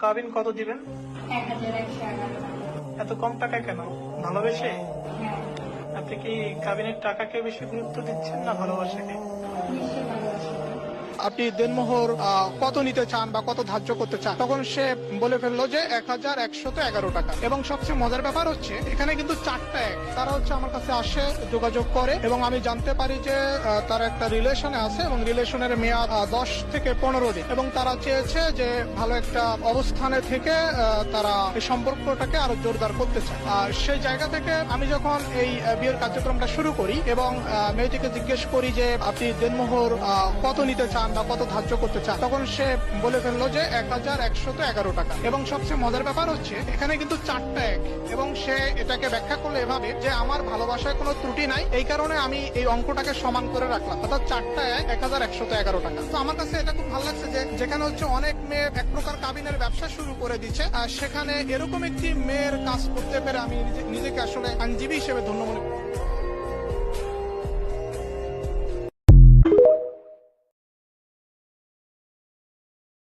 কাবিন কত দিবেন? 1111 টাকা। এত কম টাকা কেন? ভালোবেসে? হ্যাঁ, আপনি কি কাবিনের টাকাকে বেশি গুরুত্ব দিচ্ছেন না ভালোবাসাকে? নিশ্চয়ই ভালোবাসি। আপনি দেনমোহর কত নিতে চান বা কত ধার্য করতে চান, তখন সে বলে ফেললো যে 1111 টাকা। এবং সবচেয়ে মজার ব্যাপার হচ্ছে এখানে কিন্তু 4টা এক। তারা হচ্ছে আমার কাছে আসে, যোগাযোগ করে এবং আমি জানতে পারি যে তারা একটা রিলেশনে আছে এবং রিলেশনের মেয়াদ 10 থেকে 15 দিন এবং তারা চেয়েছে যে ভালো একটা অবস্থানে থেকে তারা এই সম্পর্কটাকে আরো জোরদার করতে চায়। আর সেই জায়গা থেকে আমি যখন এই বিয়ের কার্যক্রমটা শুরু করি এবং মেয়েটিকে জিজ্ঞেস করি যে আপনি দেনমোহর কত নিতে চান বা কত ধার্য করতে চান, তখন সে বলে ফেললো যে 1111 টাকা। এবং সবচেয়ে মজার ব্যাপার হচ্ছে এখানে কিন্তু 4টা এক এবং সে এটাকে ব্যাখ্যা করলো এভাবে যে আমার ভালোবাসায় কোনো ত্রুটি নাই, এই কারণে আমি এই অঙ্কটাকে সমান করে রাখলাম, অর্থাৎ 4টা এক 1111 টাকা। তো আমার কাছে এটা খুব ভালো লাগছে যে যেখানে হচ্ছে অনেক মেয়ে এক প্রকার কাবিনের ব্যবসা শুরু করে দিচ্ছে, আর সেখানে এরকম একটি মেয়ের কাজ করতে পেরে আমি নিজেকে আসলে আইনজীবী হিসেবে ধন্য মনে করি।